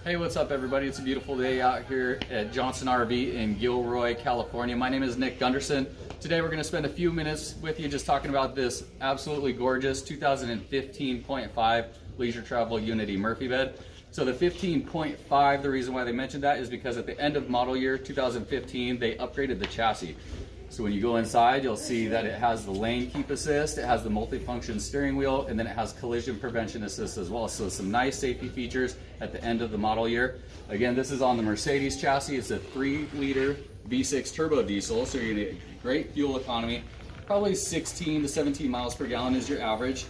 Hey, what's up everybody? It's a beautiful day out here at Johnson RV in Gilroy, California. My name is Nick Gunderson. Today we're going to spend a few minutes with you just talking about this absolutely gorgeous 2015.5 Leisure Travel Unity Murphy bed. So the 15.5, the reason why they mentioned that is because at the end of model year 2015, they upgraded the chassis. So when you go inside, you'll see that it has the lane keep assist, it has the multifunction steering wheel, and then it has collision prevention assist as well. So some nice safety features at the end of the model year. Again, this is on the Mercedes chassis. It's a 3-liter V6 turbo diesel, so you're gonna get great fuel economy. Probably 16 to 17 miles per gallon is your average.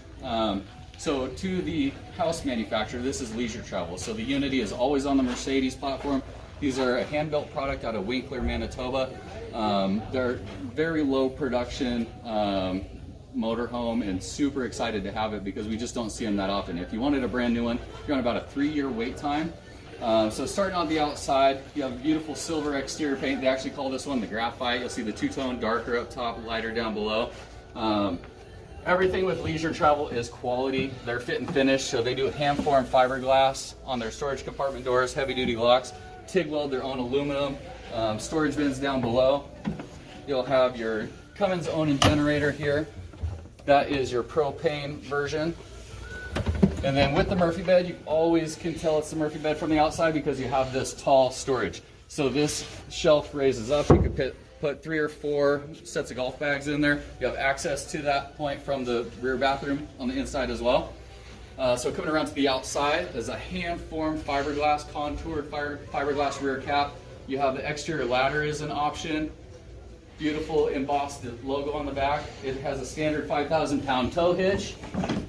So to the house manufacturer, this is Leisure Travel. So the Unity is always on the Mercedes platform. These are a hand-built product out of Winkler, Manitoba. They're very low production motorhome, and super excited to have it because we just don't see them that often. If you wanted a brand new one, you're on about a 3-year wait time. So starting on the outside, you have beautiful silver exterior paint. They actually call this one the graphite. You'll see the two-tone, darker up top, lighter down below. Everything with Leisure Travel is quality. They're fit and finish, so they do hand-formed fiberglass on their storage compartment doors, heavy-duty locks. TIG weld their own aluminum. Storage bins down below. You'll have your Cummins own generator here. That is your propane version. And then with the Murphy bed, you always can tell it's the Murphy bed from the outside because you have this tall storage. So this shelf raises up. You could put 3 or 4 sets of golf bags in there. You have access to that point from the rear bathroom on the inside as well. So coming around to the outside, there's a hand-formed fiberglass, contoured fiberglass rear cap. You have the exterior ladder is an option. Beautiful embossed logo on the back. It has a standard 5,000-pound tow hitch.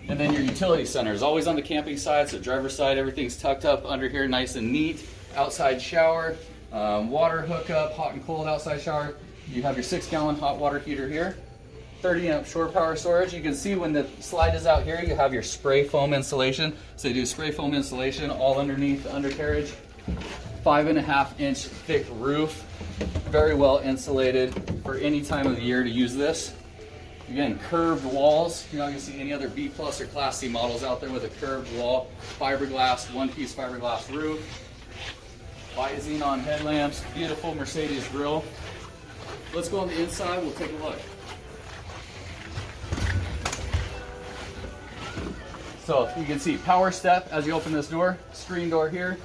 And then your utility center is always on the camping side, so driver's side, everything's tucked up under here, nice and neat. Outside shower, water hookup, hot and cold outside shower. You have your 6-gallon hot water heater here. 30-amp shore power storage. You can see when the slide is out here, you have your spray foam insulation. So you do spray foam insulation all underneath the undercarriage. 5.5-inch thick roof, very well insulated for any time of the year to use this. Again, curved walls. You're not going to see any other B+ or Class C models out there with a curved wall. Fiberglass, one-piece fiberglass roof. Bi-xenon headlamps. Beautiful Mercedes grille. Let's go on the inside. We'll take a look. So you can see power step as you open this door, screen door here.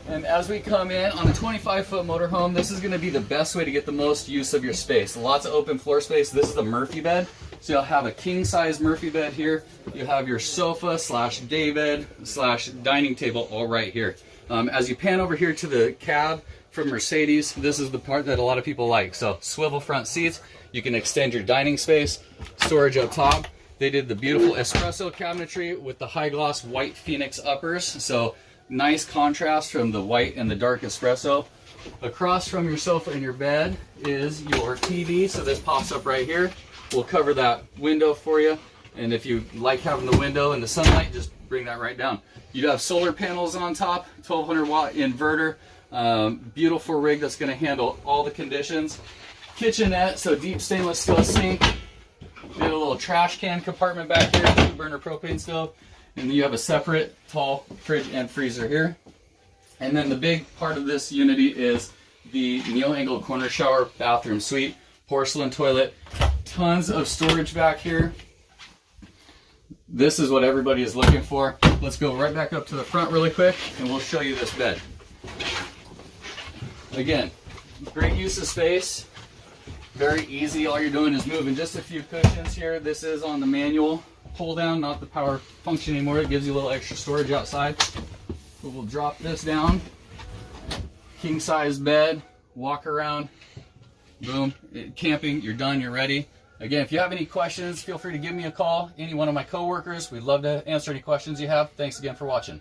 And as we come in on the 25-foot motorhome, this is going to be the best way to get the most use of your space. Lots of open floor space. This is the Murphy bed. So you'll have a king-size Murphy bed here. You have your sofa / day bed / dining table all right here. As you pan over here to the cab from Mercedes, this is the part that a lot of people like. So swivel front seats. You can extend your dining space, storage up top. They did the beautiful espresso cabinetry with the high gloss white Phoenix uppers. So nice contrast from the white and the dark espresso. Across from your sofa and your bed is your TV. So this pops up right here. We'll cover that window for you. And if you like having the window and the sunlight, just bring that right down. You have solar panels on top, 1200-watt inverter. Beautiful rig that's going to handle all the conditions. Kitchenette, so deep stainless steel sink. Did a little trash can compartment back here, 2-burner propane stove, and then you have a separate tall fridge and freezer here. And then the big part of this Unity is the neo-angled corner shower bathroom suite, porcelain toilet, tons of storage back here. This is what everybody is looking for. Let's go right back up to the front really quick and we'll show you this bed. Again, great use of space. Very easy. All you're doing is moving just a few cushions here. This is on the manual pull down, not the power function anymore. It gives you a little extra storage outside. But we'll drop this down. King size bed, walk around, boom. Camping, you're done, you're ready. Again, if you have any questions, feel free to give me a call. Any one of my coworkers, we'd love to answer any questions you have. Thanks again for watching.